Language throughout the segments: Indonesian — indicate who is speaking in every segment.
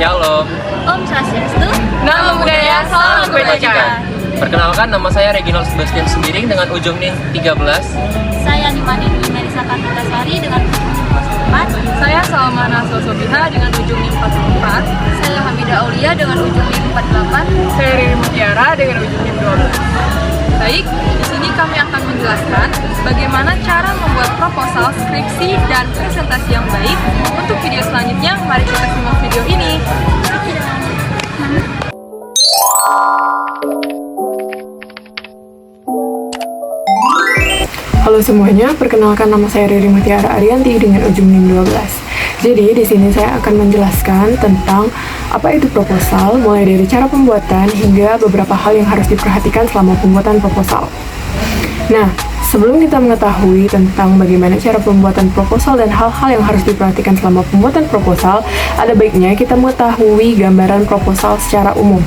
Speaker 1: Shalom.
Speaker 2: Om Swastiastu.
Speaker 3: Nama budaya, salam kebajikan.
Speaker 1: Perkenalkan, nama saya Reginald Sebastian Sembiring dengan ujung NIM 13.
Speaker 2: Saya Nimani Melisa Kartasari dengan ujung NIM 44.
Speaker 3: Saya Salmana Sosobiha dengan ujung NIM 44.
Speaker 2: Saya Hamidah Aulia dengan ujung NIM 48.
Speaker 3: Saya Riri Mutiara dengan ujung NIM 12. Baik, di sini kami akan menjelaskan bagaimana cara membuat proposal, skripsi, dan presentasi yang baik. Untuk video selanjutnya, mari kita simak video ini.
Speaker 4: Halo semuanya, perkenalkan nama saya Riri Mutiara Arianti dengan ujung NIM 12. Jadi di sini saya akan menjelaskan tentang apa itu proposal, mulai dari cara pembuatan hingga beberapa hal yang harus diperhatikan selama pembuatan proposal. Nah, sebelum kita mengetahui tentang bagaimana cara pembuatan proposal dan hal-hal yang harus diperhatikan selama pembuatan proposal, ada baiknya kita mengetahui gambaran proposal secara umum.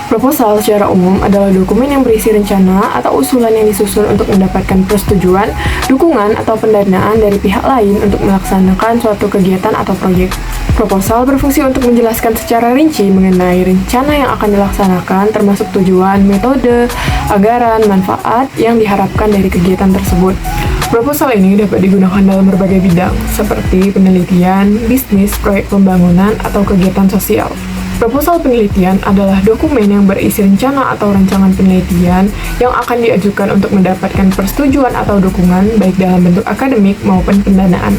Speaker 4: Proposal secara umum adalah dokumen yang berisi rencana atau usulan yang disusun untuk mendapatkan persetujuan, dukungan, atau pendanaan dari pihak lain untuk melaksanakan suatu kegiatan atau proyek. Proposal berfungsi untuk menjelaskan secara rinci mengenai rencana yang akan dilaksanakan, termasuk tujuan, metode, anggaran, manfaat yang diharapkan dari kegiatan tersebut. Proposal ini dapat digunakan dalam berbagai bidang, seperti penelitian, bisnis, proyek pembangunan, atau kegiatan sosial. Proposal penelitian adalah dokumen yang berisi rencana atau rancangan penelitian yang akan diajukan untuk mendapatkan persetujuan atau dukungan baik dalam bentuk akademik maupun pendanaan.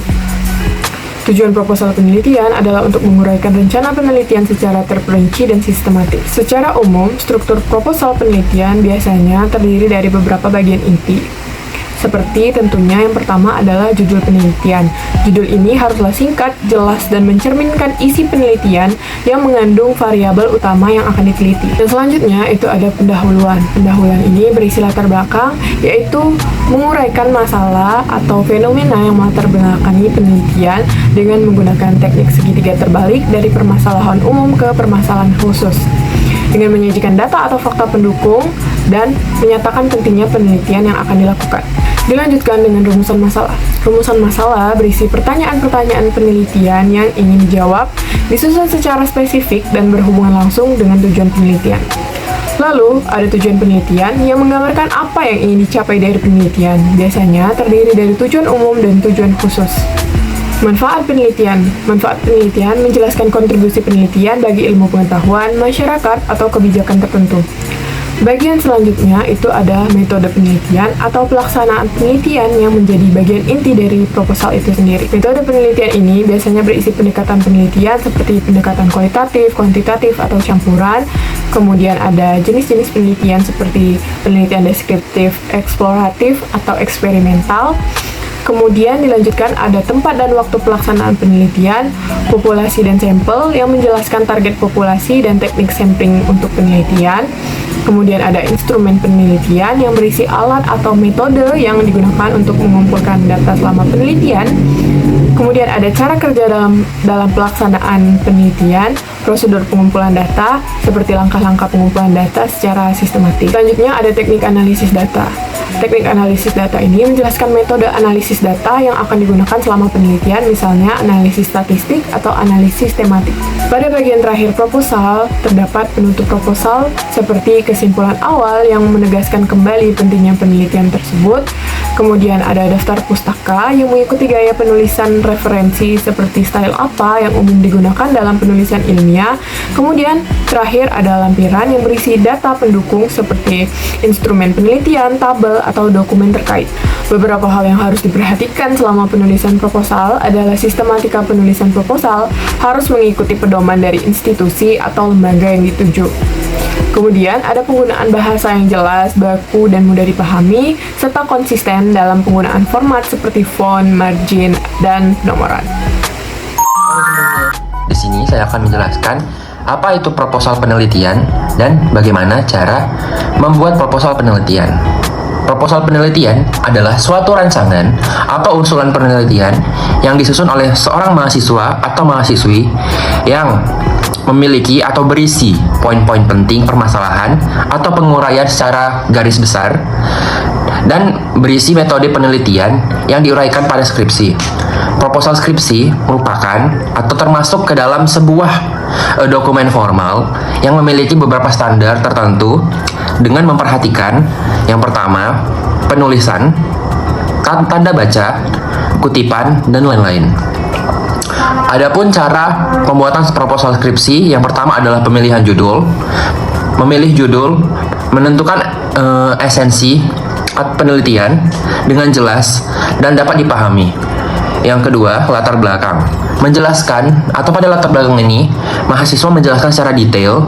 Speaker 4: Tujuan proposal penelitian adalah untuk menguraikan rencana penelitian secara terperinci dan sistematis. Secara umum, struktur proposal penelitian biasanya terdiri dari beberapa bagian inti. Seperti tentunya yang pertama adalah judul penelitian. Judul ini haruslah singkat, jelas, dan mencerminkan isi penelitian yang mengandung variabel utama yang akan diteliti. Dan selanjutnya itu ada pendahuluan. Pendahuluan ini berisi latar belakang, yaitu menguraikan masalah atau fenomena yang melatar belakangi penelitian dengan menggunakan teknik segitiga terbalik dari permasalahan umum ke permasalahan khusus, dengan menyajikan data atau fakta pendukung dan menyatakan pentingnya penelitian yang akan dilakukan. Dilanjutkan dengan rumusan masalah. Rumusan masalah berisi pertanyaan-pertanyaan penelitian yang ingin dijawab, disusun secara spesifik dan berhubungan langsung dengan tujuan penelitian. Lalu, ada tujuan penelitian yang menggambarkan apa yang ingin dicapai dari penelitian. Biasanya terdiri dari tujuan umum dan tujuan khusus. Manfaat penelitian. Manfaat penelitian menjelaskan kontribusi penelitian bagi ilmu pengetahuan, masyarakat, atau kebijakan tertentu. Bagian selanjutnya itu ada metode penelitian atau pelaksanaan penelitian yang menjadi bagian inti dari proposal itu sendiri. Metode penelitian ini biasanya berisi pendekatan penelitian seperti pendekatan kualitatif, kuantitatif, atau campuran. Kemudian ada jenis-jenis penelitian seperti penelitian deskriptif, eksploratif, atau eksperimental. Kemudian dilanjutkan ada tempat dan waktu pelaksanaan penelitian, populasi dan sampel yang menjelaskan target populasi dan teknik sampling untuk penelitian. Kemudian ada instrumen penelitian yang berisi alat atau metode yang digunakan untuk mengumpulkan data selama penelitian. Kemudian ada cara kerja dalam pelaksanaan penelitian, prosedur pengumpulan data, seperti langkah-langkah pengumpulan data secara sistematis. Selanjutnya ada teknik analisis data. Teknik analisis data ini menjelaskan metode analisis data yang akan digunakan selama penelitian, misalnya analisis statistik atau analisis tematik. Pada bagian terakhir proposal, terdapat penutup proposal seperti kesimpulan awal yang menegaskan kembali pentingnya penelitian tersebut. Kemudian ada daftar pustaka yang mengikuti gaya penulisan referensi seperti style apa yang umum digunakan dalam penulisan ilmiah. Kemudian terakhir ada lampiran yang berisi data pendukung seperti instrumen penelitian, tabel, atau dokumen terkait. Beberapa hal yang harus diperhatikan selama penulisan proposal adalah sistematika penulisan proposal harus mengikuti pedoman dari institusi atau lembaga yang dituju. Kemudian ada penggunaan bahasa yang jelas, baku, dan mudah dipahami, serta konsisten dalam penggunaan format seperti font, margin, dan penomoran.
Speaker 1: Di sini saya akan menjelaskan apa itu proposal penelitian dan bagaimana cara membuat proposal penelitian. Proposal penelitian adalah suatu rancangan atau usulan penelitian yang disusun oleh seorang mahasiswa atau mahasiswi yang memiliki atau berisi poin-poin penting permasalahan atau penguraian secara garis besar dan berisi metode penelitian yang diuraikan pada skripsi. Proposal skripsi merupakan atau termasuk ke dalam sebuah dokumen formal yang memiliki beberapa standar tertentu dengan memperhatikan yang pertama, penulisan, tanda baca, kutipan, dan lain-lain. Adapun cara pembuatan proposal skripsi, yang pertama adalah pemilihan judul. Memilih judul, menentukan esensi penelitian dengan jelas dan dapat dipahami. Yang kedua, latar belakang. Menjelaskan, atau pada latar belakang ini, mahasiswa menjelaskan secara detail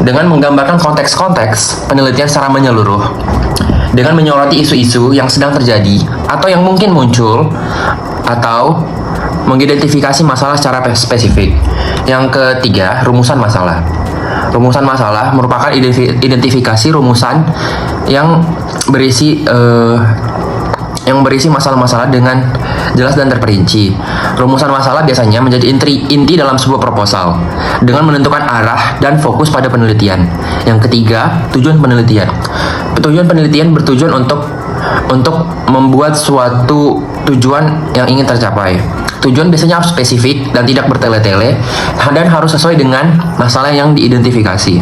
Speaker 1: dengan menggambarkan konteks-konteks penelitian secara menyeluruh, dengan menyoroti isu-isu yang sedang terjadi atau yang mungkin muncul, atau mengidentifikasi masalah secara spesifik. Yang ketiga, rumusan masalah. Rumusan masalah merupakan identifikasi rumusan yang berisi masalah-masalah dengan jelas dan terperinci. Rumusan masalah biasanya menjadi inti dalam sebuah proposal dengan menentukan arah dan fokus pada penelitian. Yang ketiga, tujuan penelitian. Tujuan penelitian bertujuan untuk membuat suatu tujuan yang ingin tercapai. Tujuan biasanya harus spesifik dan tidak bertele-tele dan harus sesuai dengan masalah yang diidentifikasi.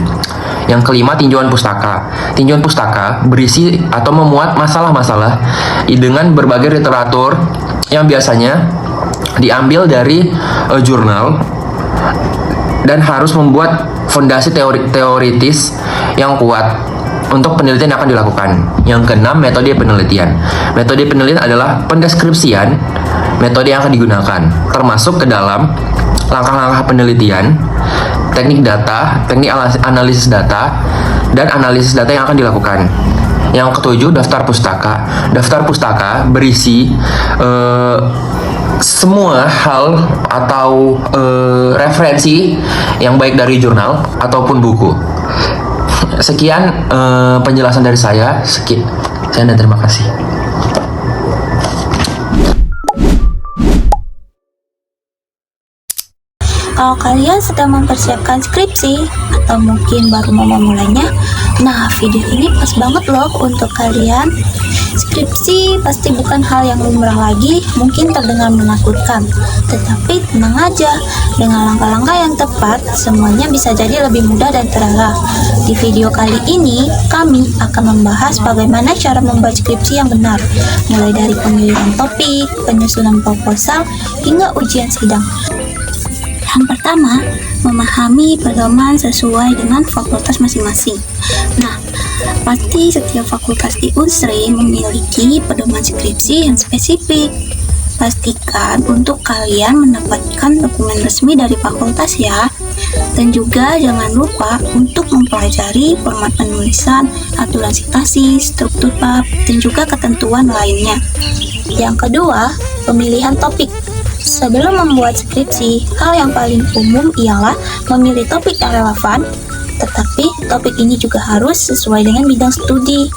Speaker 1: Yang kelima, tinjauan pustaka. Tinjauan pustaka berisi atau memuat masalah-masalah dengan berbagai literatur yang biasanya diambil dari jurnal dan harus membuat fondasi teoritis yang kuat untuk penelitian yang akan dilakukan. Yang keenam, metode penelitian. Metode penelitian adalah pendeskripsian metode yang akan digunakan, termasuk ke dalam langkah-langkah penelitian, teknik data, teknik analisis data, dan analisis data yang akan dilakukan. Yang ketujuh, daftar pustaka. Daftar pustaka berisi semua hal atau referensi yang baik dari jurnal ataupun buku. Sekian penjelasan dari saya. Sekian dan terima kasih.
Speaker 2: Kalau kalian sedang mempersiapkan skripsi atau mungkin baru mau memulainya, nah video ini pas banget loh untuk kalian. Skripsi pasti bukan hal yang lumrah lagi, mungkin terdengar menakutkan, tetapi tenang aja, dengan langkah-langkah yang tepat, semuanya bisa jadi lebih mudah dan terarah. Di video kali ini, kami akan membahas bagaimana cara membuat skripsi yang benar, mulai dari pemilihan topik, penyusunan proposal, hingga ujian sidang. Yang pertama, memahami pedoman sesuai dengan fakultas masing-masing. Nah, pasti setiap fakultas di Unsri memiliki pedoman skripsi yang spesifik. Pastikan untuk kalian mendapatkan dokumen resmi dari fakultas ya. Dan juga jangan lupa untuk mempelajari format penulisan, aturan citasi, struktur bab, dan juga ketentuan lainnya. Yang kedua, pemilihan topik. Sebelum membuat skripsi, hal yang paling umum ialah memilih topik yang relevan, tetapi topik ini juga harus sesuai dengan bidang studi.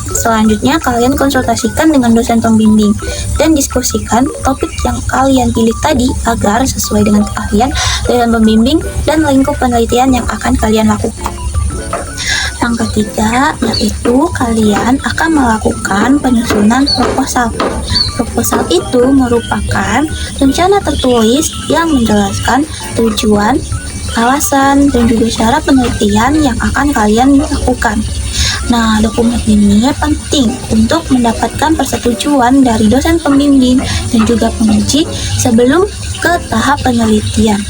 Speaker 2: Selanjutnya, kalian konsultasikan dengan dosen pembimbing dan diskusikan topik yang kalian pilih tadi agar sesuai dengan keahlian dosen pembimbing dan lingkup penelitian yang akan kalian lakukan. Yang ketiga, yaitu kalian akan melakukan penyusunan proposal. Proposal itu merupakan rencana tertulis yang menjelaskan tujuan, alasan, dan juga cara penelitian yang akan kalian lakukan. Nah, dokumen ini penting untuk mendapatkan persetujuan dari dosen pembimbing dan juga penguji sebelum ke tahap penelitian.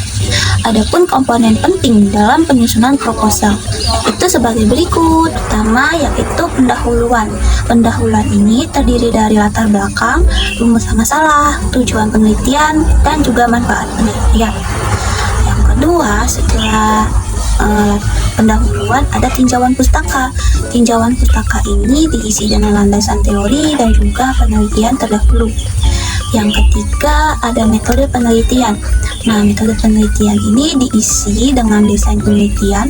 Speaker 2: Adapun komponen penting dalam penyusunan proposal itu sebagai berikut. Pertama, yaitu pendahuluan. Pendahuluan ini terdiri dari latar belakang, rumusan masalah, tujuan penelitian, dan juga manfaat penelitian. Yang kedua, setelah pendahuluan ada tinjauan pustaka. Tinjauan pustaka ini diisi dengan landasan teori dan juga penelitian terdahulu. Yang ketiga ada metode penelitian. Nah, metode penelitian ini diisi dengan desain penelitian,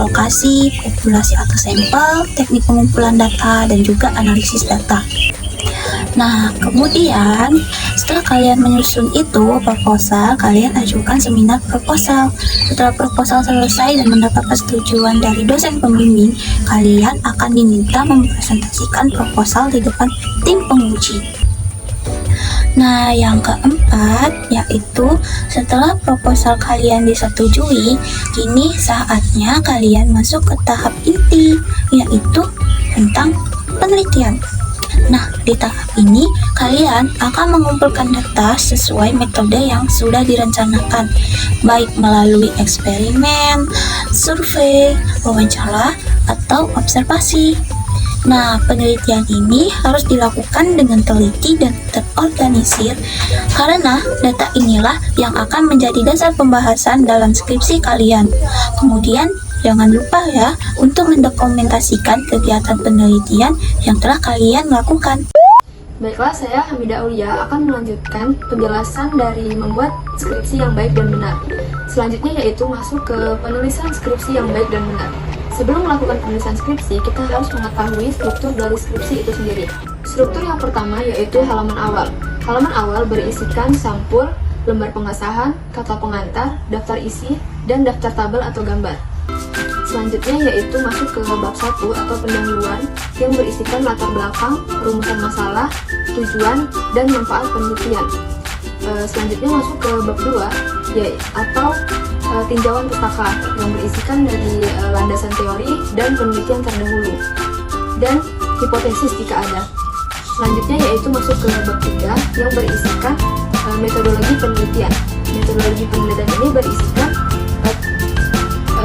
Speaker 2: lokasi, populasi atau sampel, teknik pengumpulan data, dan juga analisis data. Nah, kemudian setelah kalian menyusun itu proposal, kalian ajukan seminar proposal. Setelah proposal selesai dan mendapat persetujuan dari dosen pembimbing, kalian akan diminta mempresentasikan proposal di depan tim penguji. Nah, yang keempat yaitu setelah proposal kalian disetujui, kini saatnya kalian masuk ke tahap inti, yaitu tentang penelitian. Nah, di tahap ini kalian akan mengumpulkan data sesuai metode yang sudah direncanakan, baik melalui eksperimen, survei, wawancara, atau observasi. Nah, penelitian ini harus dilakukan dengan teliti dan terorganisir karena data inilah yang akan menjadi dasar pembahasan dalam skripsi kalian. Kemudian, jangan lupa ya untuk mendokumentasikan kegiatan penelitian yang telah kalian lakukan.
Speaker 5: Baiklah, saya Hamidah Aulia akan melanjutkan penjelasan dari membuat skripsi yang baik dan benar. Selanjutnya yaitu masuk ke penulisan skripsi yang baik dan benar. Sebelum melakukan penulisan skripsi, kita harus mengetahui struktur dari skripsi itu sendiri. Struktur yang pertama yaitu halaman awal. Halaman awal berisikan sampul, lembar pengesahan, kata pengantar, daftar isi, dan daftar tabel atau gambar. Selanjutnya yaitu masuk ke bab 1 atau pendahuluan yang berisikan latar belakang, rumusan masalah, tujuan, dan manfaat penelitian. Selanjutnya masuk ke bab 2 atau tinjauan pustaka yang berisikan dari landasan teori dan penelitian terdahulu dan hipotesis jika ada. Selanjutnya yaitu masuk ke bab 3 yang berisikan metodologi penelitian. Metodologi penelitian ini berisikan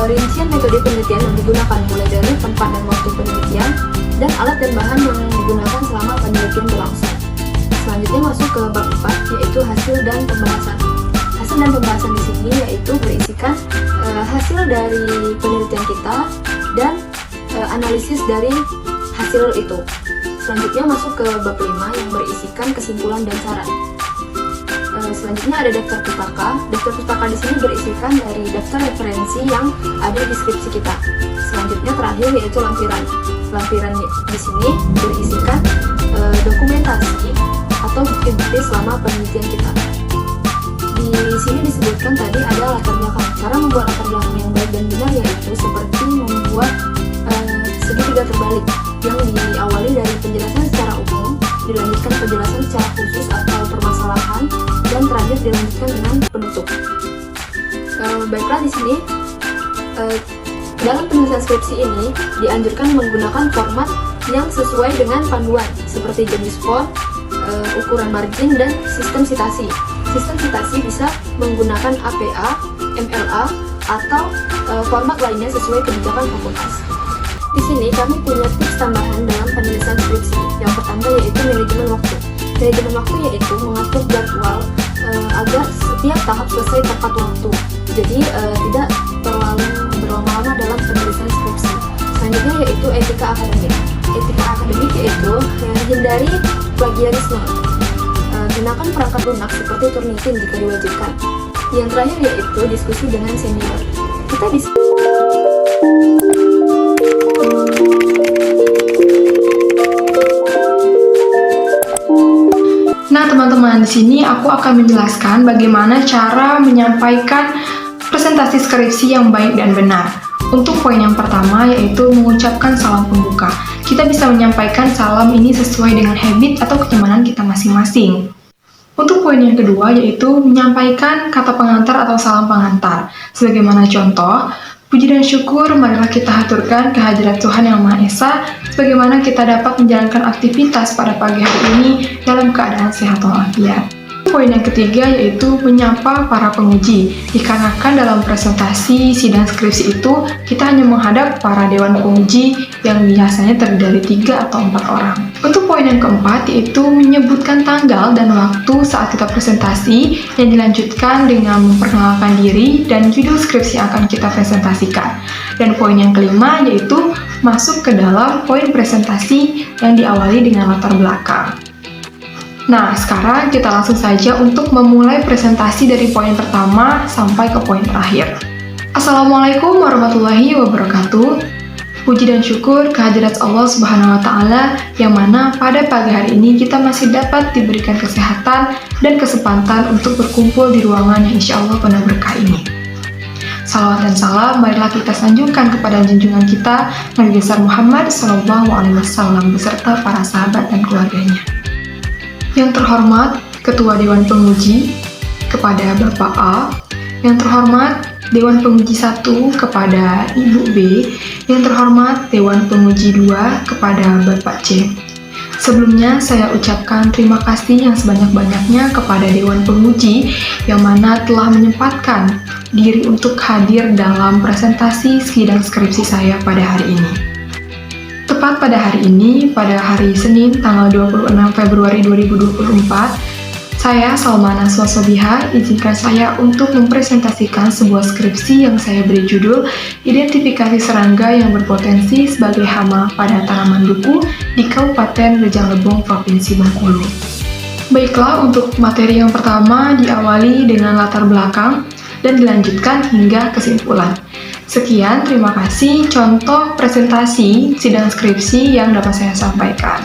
Speaker 5: rincian metode penelitian yang digunakan mulai dari tempat dan waktu penelitian dan alat dan bahan yang digunakan selama penelitian berlangsung. Selanjutnya masuk ke bab 4 yaitu hasil dan pembahasan. Hasil dan pembahasan di sini yaitu berisikan hasil dari penelitian kita dan analisis dari hasil itu. Selanjutnya masuk ke bab 5 yang berisikan kesimpulan dan saran. Selanjutnya ada daftar pustaka. Daftar pustaka di sini berisikan dari daftar referensi yang ada di skripsi kita. Selanjutnya terakhir yaitu lampiran. Lampiran di sini berisikan dokumentasi atau bukti-bukti selama penelitian kita. Di sini disebutkan tadi ada latar belakang. Cara membuat latar belakang yang baik dan benar yaitu seperti membuat segitiga terbalik yang diawali dari penjelasan secara umum, dilanjutkan penjelasan secara khusus atau permasalahan, dan terakhir dilanjutkan dengan penutup. Baiklah, di sini dalam penulisan skripsi ini dianjurkan menggunakan format yang sesuai dengan panduan seperti jenis font, ukuran margin, dan sistem sitasi. Sistem sitasi bisa menggunakan APA, MLA, atau format lainnya sesuai kebijakan fakultas. Di sini kami punya tips tambahan dalam penulisan skripsi. Yang pertama yaitu manajemen waktu. Manajemen waktu yaitu mengatur jadwal agar setiap tahap selesai tepat waktu. Jadi tidak terlalu berlama-lama dalam penulisan skripsi. Selanjutnya yaitu etika akademik. Etika akademik yaitu hindari plagiarisme. Gunakan perangkat lunak seperti Turnitin jika diwajibkan. Yang terakhir yaitu diskusi dengan senior. Kita bisa
Speaker 6: Nah, teman-teman, di sini aku akan menjelaskan bagaimana cara menyampaikan presentasi skripsi yang baik dan benar. Untuk poin yang pertama yaitu mengucapkan salam pembuka. Kita bisa menyampaikan salam ini sesuai dengan habit atau kenyamanan kita masing-masing. Untuk poin yang kedua yaitu menyampaikan kata pengantar atau salam pengantar. Sebagaimana contoh, puji dan syukur marilah kita haturkan kehadirat Tuhan Yang Maha Esa sebagaimana kita dapat menjalankan aktivitas pada pagi hari ini dalam keadaan sehat walafiat. Poin yang ketiga yaitu menyapa para penguji. Dikarenakan dalam presentasi sidang skripsi itu kita hanya menghadap para dewan penguji yang biasanya terdiri dari 3 atau 4 orang. Untuk poin yang keempat yaitu menyebutkan tanggal dan waktu saat kita presentasi yang dilanjutkan dengan memperkenalkan diri dan judul skripsi yang akan kita presentasikan. Dan poin yang kelima yaitu masuk ke dalam poin presentasi yang diawali dengan latar belakang. Nah, sekarang kita langsung saja untuk memulai presentasi dari poin pertama sampai ke poin terakhir. Assalamualaikum warahmatullahi wabarakatuh. Puji dan syukur kehadirat Allah Subhanahu wa Ta'ala yang mana pada pagi hari ini kita masih dapat diberikan kesehatan dan kesempatan untuk berkumpul di ruangan yang insya Allah penuh berkah ini. Salawat dan salam marilah kita sanjungkan kepada junjungan kita Nabi besar Muhammad SAW beserta para sahabat dan keluarganya. Yang terhormat Ketua Dewan Penguji kepada Bapak A. Yang terhormat Dewan Penguji 1 kepada Ibu B. Yang terhormat Dewan Penguji 2 kepada Bapak C. Sebelumnya saya ucapkan terima kasih yang sebanyak-banyaknya kepada Dewan Penguji yang mana telah menyempatkan diri untuk hadir dalam presentasi sidang skripsi saya pada hari ini. Tepat pada hari ini, pada hari Senin tanggal 26 Februari 2024, saya, Salmana Swasobiha, izinkan saya untuk mempresentasikan sebuah skripsi yang saya beri judul Identifikasi Serangga yang Berpotensi sebagai Hama pada Tanaman Duku di Kabupaten Rejang Lebong, Provinsi Bengkulu. Baiklah, untuk materi yang pertama diawali dengan latar belakang dan dilanjutkan hingga kesimpulan. Sekian, terima kasih contoh presentasi sidang skripsi yang dapat saya sampaikan.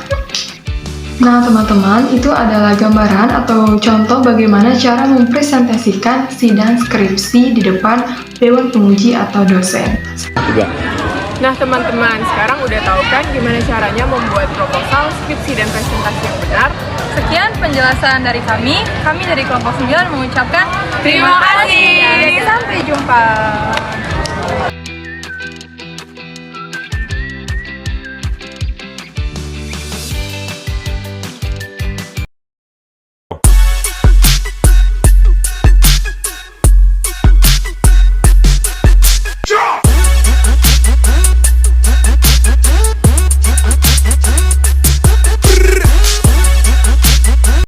Speaker 6: Nah teman-teman, itu adalah gambaran atau contoh bagaimana cara mempresentasikan sidang skripsi di depan Dewan Penguji atau dosen.
Speaker 3: Nah teman-teman, sekarang udah tahu kan gimana caranya membuat proposal, skripsi, dan presentasi yang benar? Sekian penjelasan dari kami dari kelompok 9 mengucapkan terima kasih. Sampai jumpa.